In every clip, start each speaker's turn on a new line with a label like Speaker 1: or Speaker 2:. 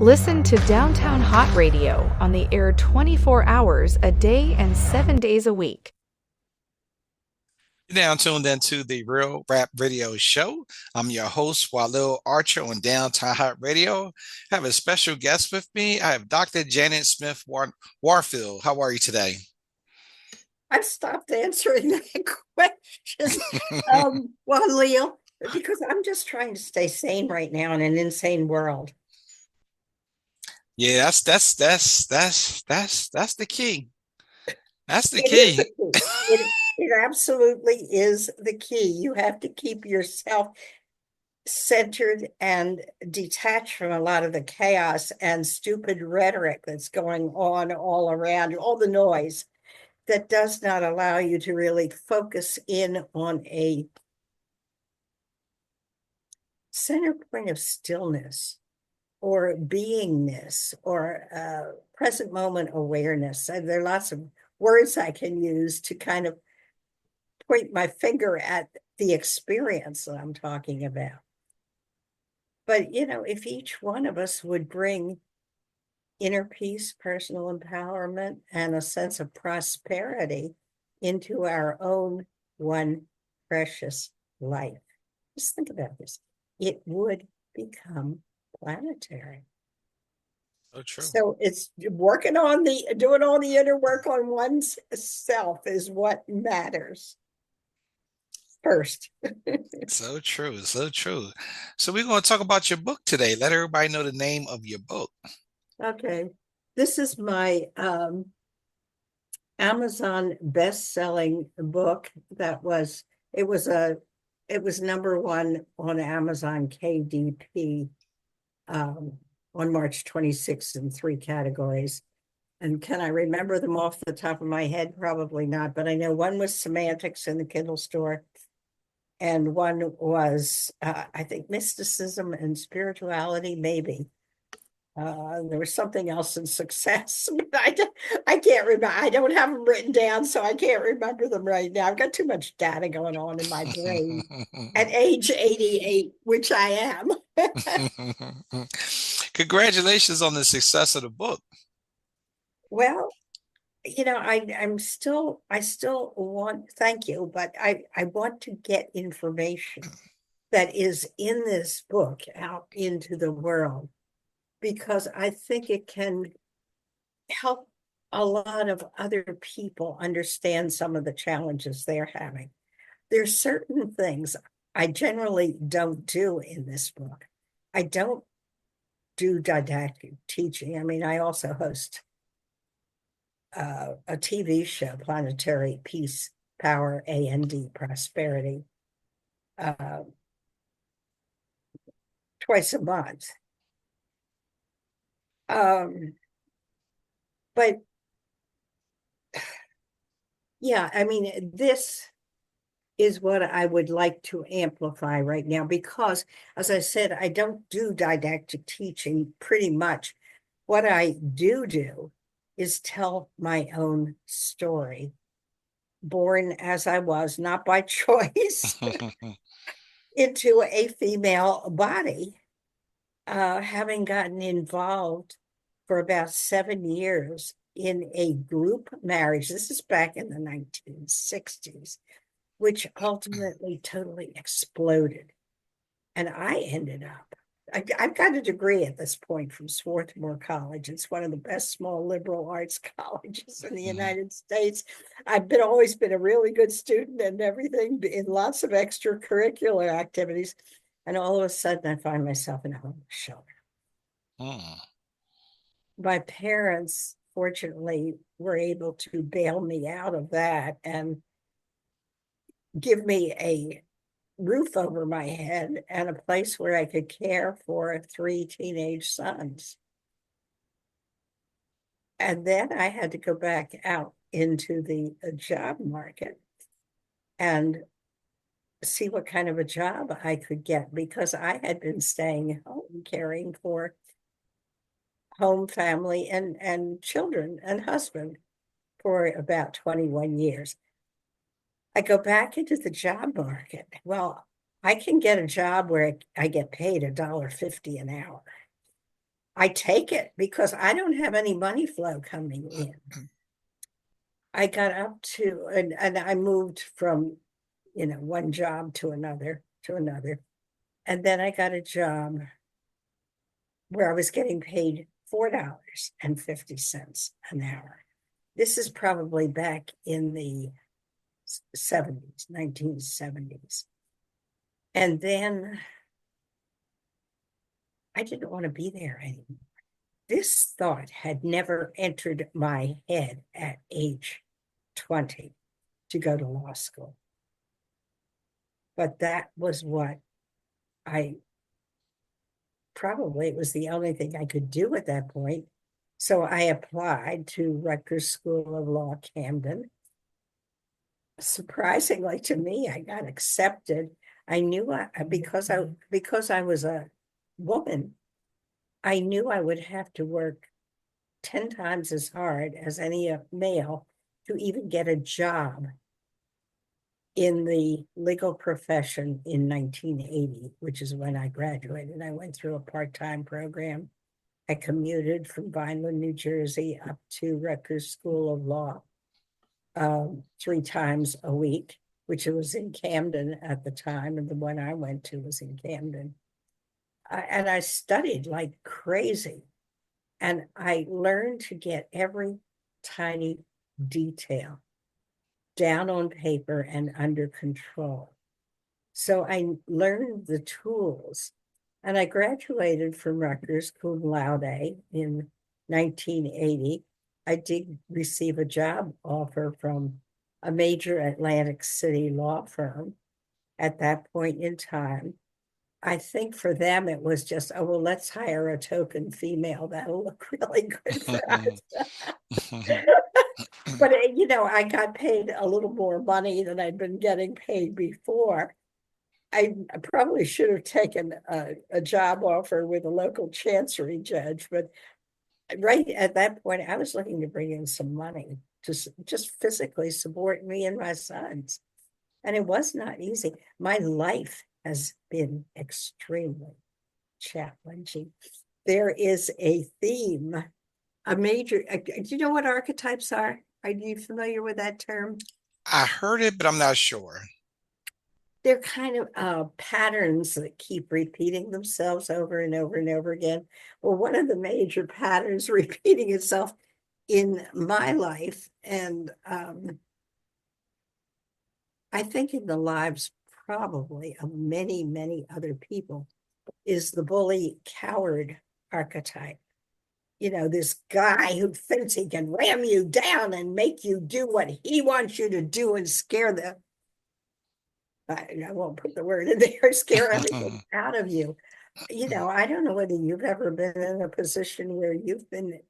Speaker 1: Listen to Downtown Hot Radio on the air 24 hours a day and 7 days a week.
Speaker 2: You're now tuned into the Real Rap Radio Show. I'm your host, Walil Archer on Downtown Hot Radio. I have a special guest with me. I have Dr. Janet Smith Warfield. How are you today?
Speaker 3: I've stopped answering that question. Well, Leo, because I'm just trying to stay sane right now in an insane world.
Speaker 2: Yeah, that's the key. That's the
Speaker 3: It is
Speaker 2: key.
Speaker 3: the key. It absolutely is the key. You have to keep yourself centered and detached from a lot of the chaos and stupid rhetoric that's going on all around you, all the noise that does not allow you to really focus in on a center point of stillness or beingness or present moment awareness. And there are lots of words I can use to kind of point my finger at the experience that I'm talking about. But, if each one of us would bring inner peace, personal empowerment, and a sense of prosperity into our own one precious life. Just think about this. It would become planetary.
Speaker 2: So true.
Speaker 3: So it's doing all the inner work on one's self is what matters first.
Speaker 2: So true. So true. So we're going to talk about your book today. Let everybody know the name of your book.
Speaker 3: Okay. This is my Amazon best-selling book it was number one on Amazon KDP on March 26th in 3 categories. And can I remember them off the top of my head? Probably not, but I know one was semantics in the Kindle store, and one was, I think, mysticism and spirituality, maybe. There was something else in success, but I can't remember. I don't have them written down, so I can't remember them right now. I've got too much data going on in my brain at age 88, which I am.
Speaker 2: Congratulations on the success of the book.
Speaker 3: Well, I still want, thank you, but I want to get information that is in this book out into the world, because I think it can help a lot of other people understand some of the challenges they're having. There's certain things I generally don't do in this book. I don't do didactic teaching. I mean, I also host a TV show, Planetary Peace, Power, AND, Prosperity, uh, twice a month. But yeah, I mean, this is what I would like to amplify right now, because, as I said, I don't do didactic teaching pretty much. What I do is tell my own story, born as I was, not by choice, into a female body, having gotten involved for about 7 years in a group marriage. This is back in the 1960s, which ultimately totally exploded. And I ended up, I've got a degree at this point from Swarthmore College. It's one of the best small liberal arts colleges in the United States. I've always been a really good student and everything, in lots of extracurricular activities. And all of a sudden, I find myself in a homeless shelter.
Speaker 2: Hmm.
Speaker 3: My parents, fortunately, were able to bail me out of that and give me a roof over my head and a place where I could care for 3 teenage sons. And then I had to go back out into the job market and see what kind of a job I could get, because I had been staying home caring for home, family, and children and husband for about 21 years. I go back into the job market. Well, I can get a job where I get paid $1.50 an hour. I take it because I don't have any money flow coming in. I got up to, and I moved from, one job to another. And then I got a job where I was getting paid $4.50 an hour. This is probably back in the 70s, 1970s. And then I didn't want to be there anymore. This thought had never entered my head at age 20 to go to law school. But that was what it was the only thing I could do at that point. So I applied to Rutgers School of Law, Camden. Surprisingly to me, I got accepted. I knew because I was a woman, I knew I would have to work 10 times as hard as any male to even get a job in the legal profession in 1980, which is when I graduated. I went through a part-time program. I commuted from Vineland, New Jersey up to Rutgers School of Law 3 times a week, which was in Camden at the time, and the one I went to was in Camden. And I studied like crazy. And I learned to get every tiny detail down on paper and under control. So I learned the tools, and I graduated from Rutgers cum laude in 1980. I did receive a job offer from a major Atlantic City law firm at that point in time. I think for them, it was just, oh, well, let's hire a token female. That'll look really good for us. But, I got paid a little more money than I'd been getting paid before. I probably should have taken a job offer with a local chancery judge, but right at that point, I was looking to bring in some money to just physically support me and my sons. And it was not easy. My life has been extremely challenging. There is a theme, a major, do you know what archetypes are? Are you familiar with that term?
Speaker 2: I heard it, but I'm not sure.
Speaker 3: They're kind of patterns that keep repeating themselves over and over and over again. Well, one of the major patterns repeating itself in my life, and I think in the lives probably of many, many other people, is the bully coward archetype. This guy who thinks he can ram you down and make you do what he wants you to do and scare the, I won't put the word in there, scare everything out of you. I don't know whether you've ever been in a position where you've been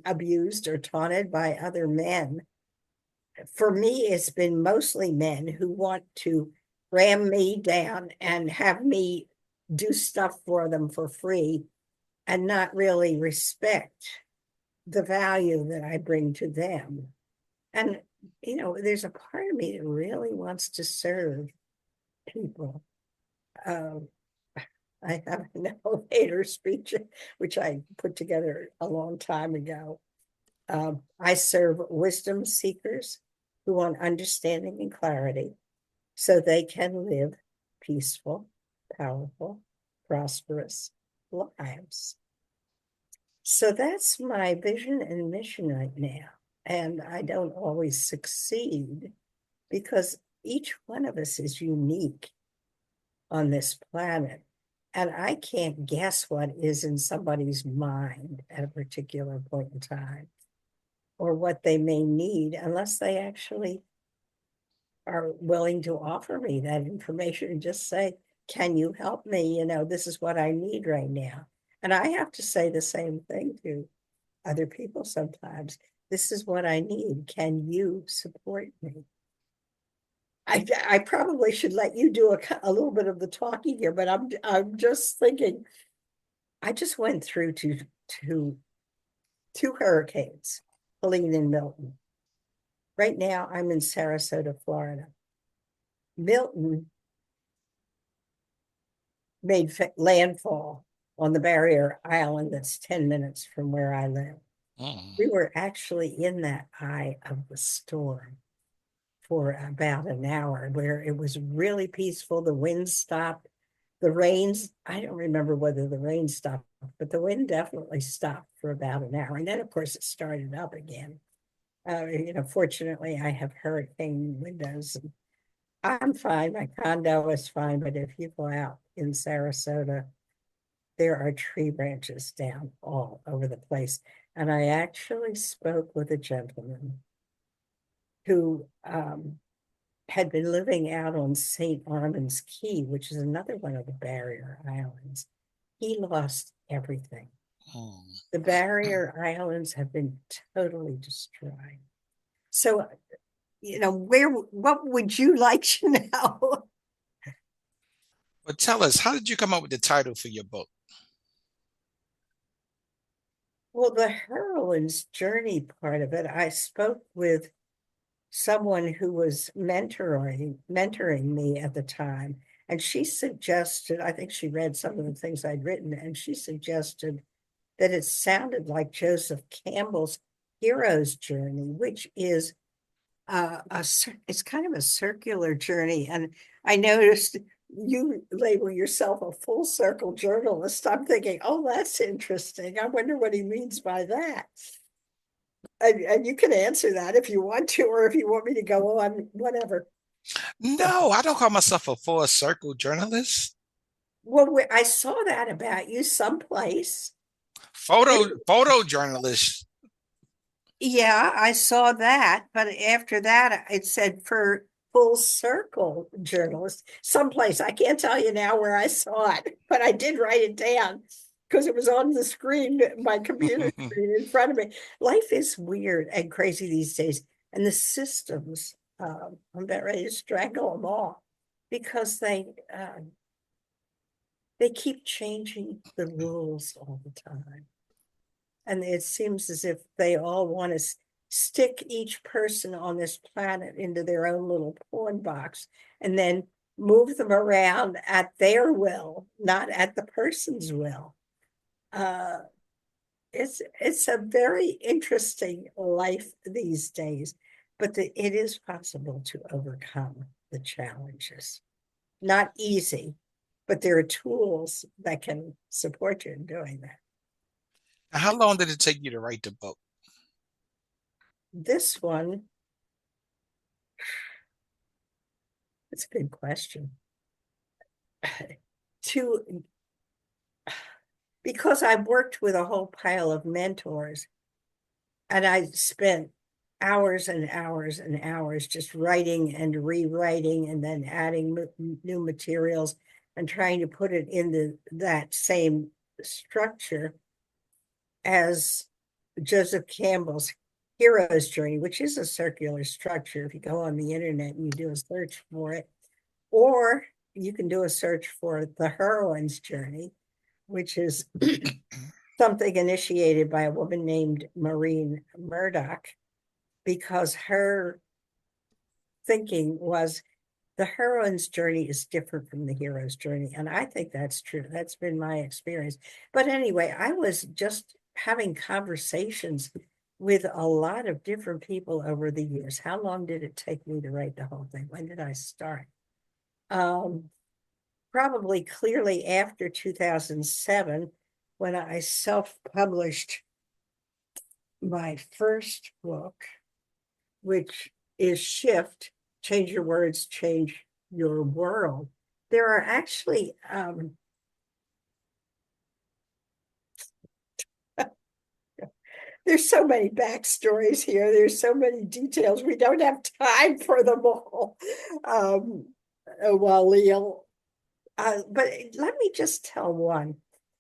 Speaker 3: abused or taunted by other men. For me, it's been mostly men who want to ram me down and have me do stuff for them for free and not really respect the value that I bring to them. And, there's a part of me that really wants to serve people. I have an elevator speech, which I put together a long time ago. I serve wisdom seekers who want understanding and clarity so they can live peaceful, powerful, prosperous lives. So that's my vision and mission right now. And I don't always succeed because each one of us is unique on this planet. And I can't guess what is in somebody's mind at a particular point in time or what they may need unless they actually are willing to offer me that information and just say, can you help me? This is what I need right now. And I have to say the same thing to other people sometimes. This is what I need. Can you support me? I probably should let you do a little bit of the talking here, but I'm just thinking, I just went through two hurricanes, Helene and Milton. Right now, I'm in Sarasota, Florida. Milton made landfall on the barrier island that's 10 minutes from where I live. We were actually in that eye of the storm for about an hour, where it was really peaceful. The wind stopped. The rains, I don't remember whether the rain stopped, but the wind definitely stopped for about an hour. And then, of course, it started up again. Fortunately, I have hurricane windows. I'm fine. My condo is fine. But if you go out in Sarasota, there are tree branches down all over the place. And I actually spoke with a gentleman who had been living out on St. Armand's Key, which is another one of the barrier islands. He lost everything. The barrier islands have been totally destroyed. So, what would you like to know?
Speaker 2: But tell us, how did you come up with the title for your book?
Speaker 3: Well, the heroine's journey part of it, I spoke with someone who was mentoring me at the time. And she suggested, I think she read some of the things I'd written, and she suggested that it sounded like Joseph Campbell's hero's journey, which is it's kind of a circular journey. And I noticed you label yourself a full circle journalist. I'm thinking, oh, that's interesting. I wonder what he means by that. And you can answer that if you want to, or if you want me to go on, whatever.
Speaker 2: No, I don't call myself a full circle journalist.
Speaker 3: Well, I saw that about you someplace.
Speaker 2: Photojournalist.
Speaker 3: Yeah, I saw that, but after that, it said for full circle journalist someplace. I can't tell you now where I saw it, but I did write it down because it was on the screen, my computer screen in front of me. Life is weird and crazy these days, and the systems, I'm about ready to strangle them all because they keep changing the rules all the time. And it seems as if they all want to stick each person on this planet into their own little pawn box and then move them around at their will, not at the person's will. It's a very interesting life these days, but it is possible to overcome the challenges. Not easy, but there are tools that can support you in doing that.
Speaker 2: How long did it take you to write the book?
Speaker 3: This one, it's a good question. Because I worked with a whole pile of mentors, and I spent hours and hours and hours just writing and rewriting and then adding new materials and trying to put it into that same structure as Joseph Campbell's hero's journey, which is a circular structure. If you go on the internet and you do a search for it, or you can do a search for the heroine's journey, which is something initiated by a woman named Maureen Murdoch, because her thinking was the heroine's journey is different from the hero's journey. And I think that's true. That's been my experience. But anyway, I was just having conversations with a lot of different people over the years. How long did it take me to write the whole thing? When did I start? Probably clearly after 2007, when I self-published my first book, which is Shift, Change Your Words, Change Your World. There are actually there's so many backstories here. There's so many details. We don't have time for them all. Walil. But let me just tell one,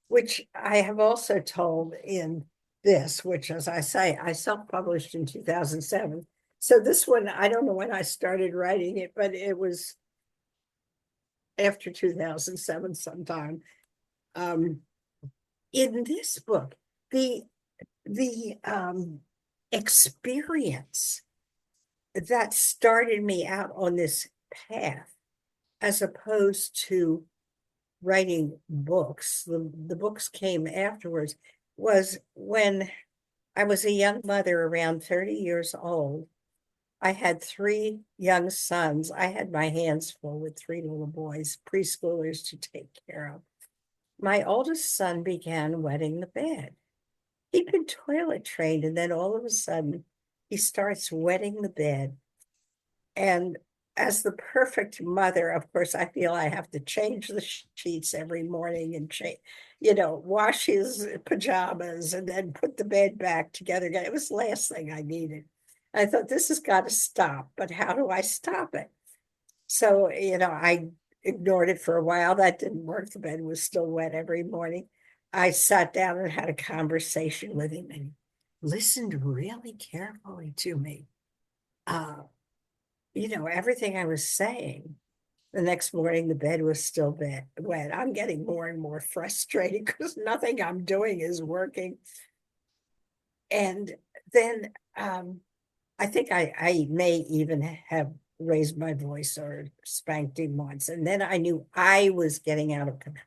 Speaker 3: which I have also told in this, which, as I say, I self-published in 2007. So this one, I don't know when I started writing it, but it was after 2007 sometime. In this book, the experience that started me out on this path, as opposed to writing books, the books came afterwards, was when I was a young mother around 30 years old. I had three young sons. I had my hands full with three little boys, preschoolers to take care of. My oldest son began wetting the bed. He'd been toilet trained, and then all of a sudden, he starts wetting the bed. And as the perfect mother, of course, I feel I have to change the sheets every morning and wash his pajamas and then put the bed back together again. It was the last thing I needed. I thought, this has got to stop, but how do I stop it? So, I ignored it for a while. That didn't work. The bed was still wet every morning. I sat down and had a conversation with him and listened really carefully to me. Everything I was saying. The next morning, the bed was still wet. I'm getting more and more frustrated because nothing I'm doing is working. And then I think I may even have raised my voice or spanked him once. And then I knew I was getting out of control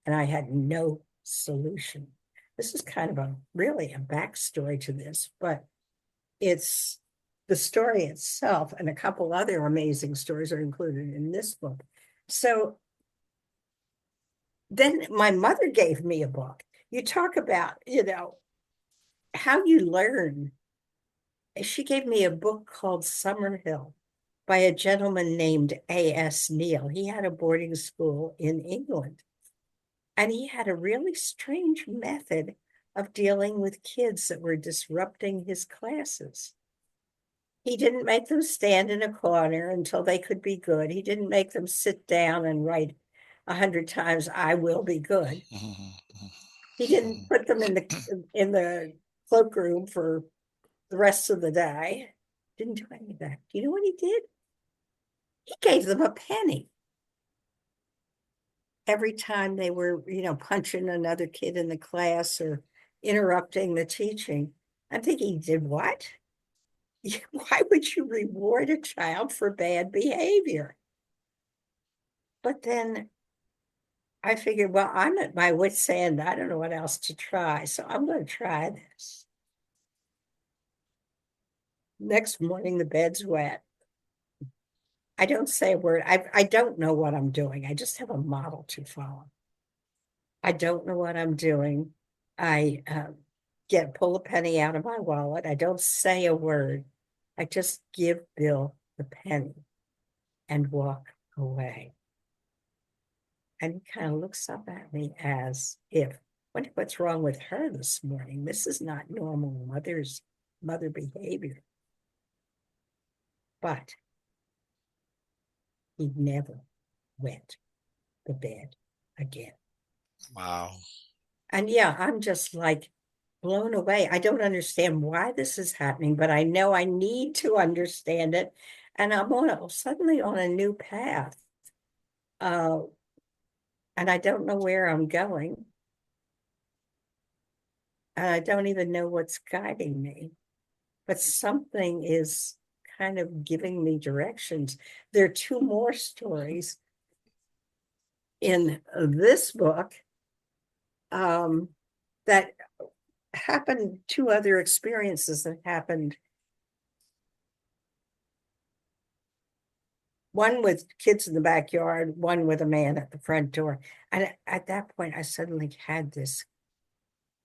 Speaker 3: and I had no solution. This is kind of really a backstory to this, but it's the story itself, and a couple other amazing stories are included in this book. So then my mother gave me a book. You talk about, how you learn. She gave me a book called Summerhill by a gentleman named A.S. Neal. He had a boarding school in England, and he had a really strange method of dealing with kids that were disrupting his classes. He didn't make them stand in a corner until they could be good. He didn't make them sit down and write 100 times, "I will be good." He didn't put them in the cloakroom for the rest of the day. Didn't do any of that. Do you know what he did? He gave them a penny every time they were, punching another kid in the class or interrupting the teaching. I'm thinking, did what? Why would you reward a child for bad behavior? But then I figured, well, I'm at my wit's end. I don't know what else to try. So I'm going to try this. Next morning, the bed's wet. I don't say a word. I don't know what I'm doing. I just have a model to follow. I don't know what I'm doing. I pull a penny out of my wallet. I don't say a word. I just give Bill the penny and walk away. And he kind of looks up at me as if, what's wrong with her this morning? This is not normal mother behavior. But he never wet the bed again.
Speaker 2: Wow. And
Speaker 3: yeah, I'm just like blown away. I don't understand why this is happening, but I know I need to understand it. And I'm suddenly on a new path. And I don't know where I'm going. And I don't even know what's guiding me. But something is kind of giving me directions. There are two more stories in this book that happened, two other experiences that happened. One with kids in the backyard, one with a man at the front door. And at that point, I suddenly had this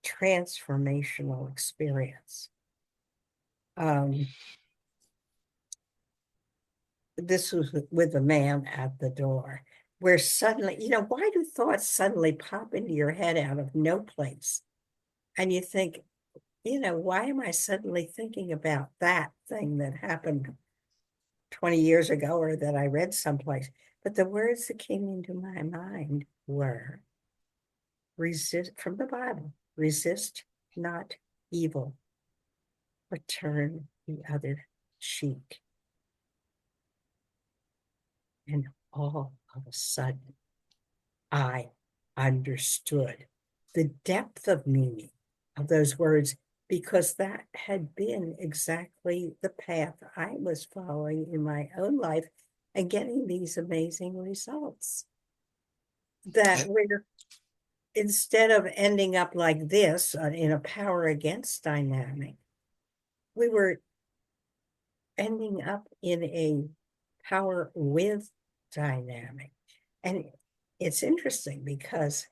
Speaker 3: transformational experience. This was with a man at the door, where suddenly, why do thoughts suddenly pop into your head out of no place? And you think, why am I suddenly thinking about that thing that happened 20 years ago or that I read someplace? But the words that came into my mind were resist, from the Bible, resist not evil, but turn the other cheek. And all of a sudden, I understood the depth of meaning of those words, because that had been exactly the path I was following in my own life and getting these amazing results. that
Speaker 2: And,
Speaker 3: we're, instead of ending up like this in a power against dynamic, we were ending up in a power with dynamic. And it's interesting because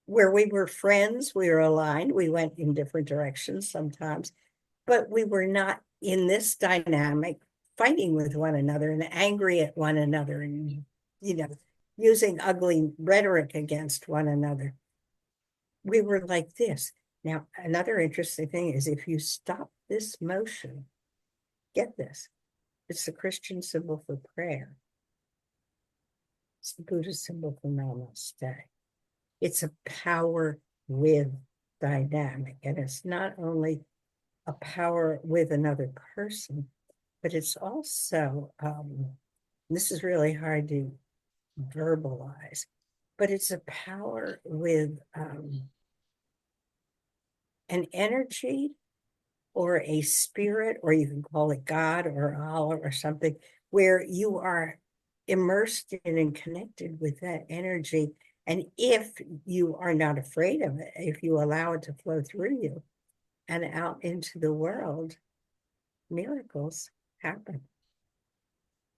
Speaker 3: where we were friends, we were aligned, we went in different directions sometimes, but we were not in this dynamic fighting with one another and angry at one another and, using ugly rhetoric against one another. We were like this. Now, another interesting thing is if you stop this motion, get this, it's the Christian symbol for prayer. It's the Buddhist symbol for namaste. It's a power with dynamic. And it's not only a power with another person, but it's also, this is really hard to verbalize, but it's a power with an energy or a spirit, or you can call it God or Allah or something, where you are immersed in and connected with that energy. And if you are not afraid of it, if you allow it to flow through you and out into the world, miracles happen.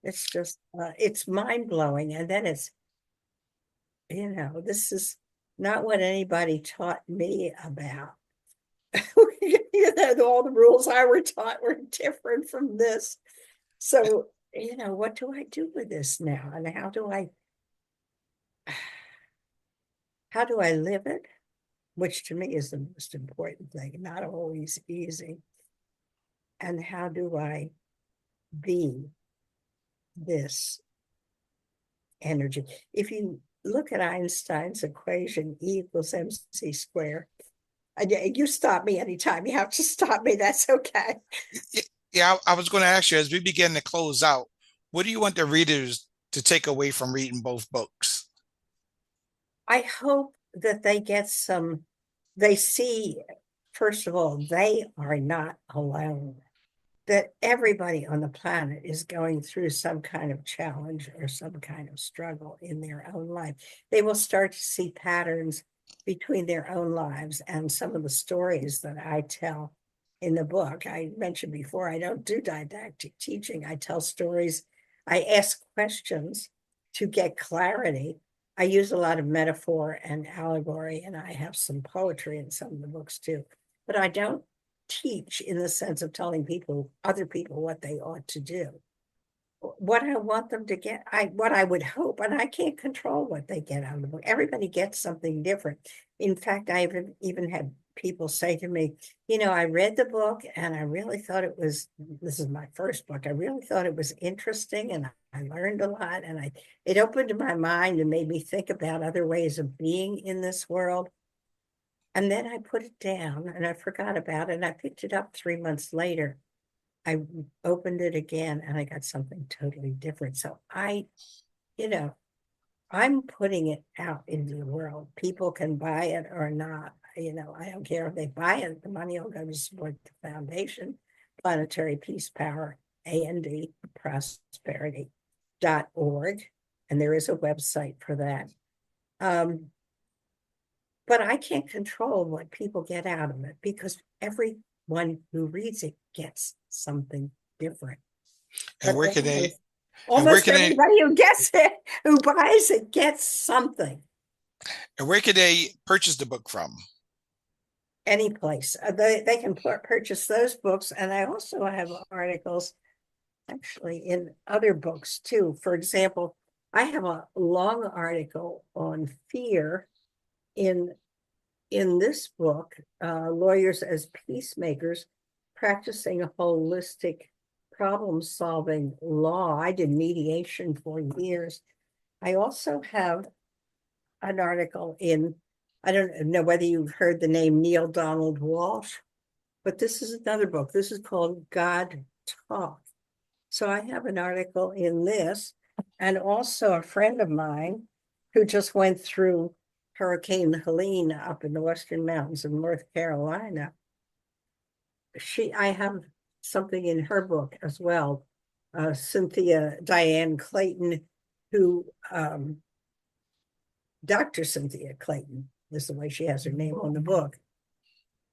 Speaker 3: It's just, it's mind blowing. And then it's, this is not what anybody taught me about. All the rules I were taught were different from this. So, what do I do with this now? And how do I live it? Which to me is the most important thing, not always easy. And how do I be this energy? If you look at Einstein's equation, E equals mc squared, you stop me anytime. You have to stop me. That's okay.
Speaker 2: yeah, I was going to ask you as we begin to close out, what do you want the readers to take away from reading both books?
Speaker 3: I hope that they see, first of all, they are not alone, that everybody on the planet is going through some kind of challenge or some kind of struggle in their own life. They will start to see patterns between their own lives and some of the stories that I tell in the book. I mentioned before, I don't do didactic teaching. I tell stories. I ask questions to get clarity. I use a lot of metaphor and allegory, and I have some poetry in some of the books too. But I don't teach in the sense of telling other people what they ought to do. What I want them to get, what I would hope, and I can't control what they get out of the book. Everybody gets something different. In fact, I've even had people say to me, I read the book and I really thought this is my first book. I really thought it was interesting and I learned a lot, and it opened my mind and made me think about other ways of being in this world. And then I put it down and I forgot about it. And I picked it up 3 months later. I opened it again and I got something totally different. So I'm putting it out into the world. People can buy it or not. I don't care if they buy it. The money will go to support the foundation, Planetary Peace Power, and prosperity.org. And there is a website for that. But I can't control what people get out of it because everyone who reads it gets something different.
Speaker 2: And
Speaker 3: But
Speaker 2: where can they
Speaker 3: almost everybody who gets it, who buys it, gets something.
Speaker 2: and where can they purchase the book from?
Speaker 3: Any place. They can purchase those books. And I also have articles actually in other books too. For example, I have a long article on fear in this book, Lawyers as Peacemakers, Practicing a Holistic Problem-Solving Law. I did mediation for years. I also have an article I don't know whether you've heard the name Neil Donald Walsh, but this is another book. This is called God Talk. So I have an article in this, and also a friend of mine who just went through Hurricane Helene up in the Western Mountains of North Carolina. I have something in her book as well. Cynthia Diane Clayton, who Dr. Cynthia Clayton is the way she has her name on the book.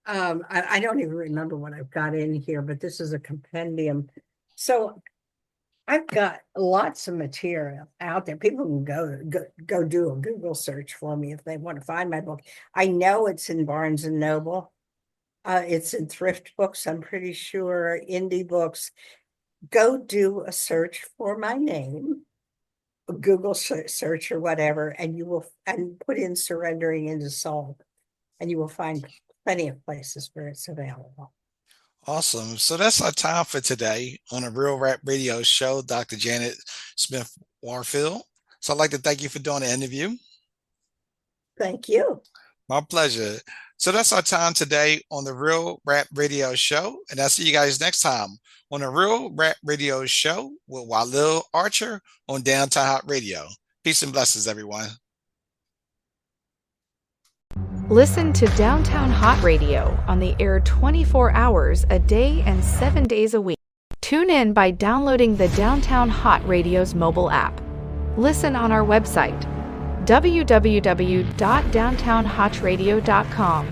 Speaker 3: I don't even remember what I've got in here, but this is a compendium. So I've got lots of material out there. People can go do a Google search for me if they want to find my book. I know it's in Barnes and Noble. It's in thrift books, I'm pretty sure, indie books. Go do a search for my name, a Google search or whatever, and you will put in Surrendering into Soul, and you will find plenty of places where it's available.
Speaker 2: Awesome. So that's our time for today on a Real Rap Radio show, Dr. Janet Smith Warfield. So I'd like to thank you for doing the interview.
Speaker 3: Thank you.
Speaker 2: My pleasure. So that's our time today on the Real Rap Radio show. And I'll see you guys next time on the Real Rap Radio show with Walil Archer on Downtown Hott Radio. Peace and blessings, everyone.
Speaker 1: Listen to Downtown Hott Radio on the air 24 hours a day and 7 days a week. Tune in by downloading the Downtown Hott Radio's mobile app. Listen on our website, www.downtownhottradio.com.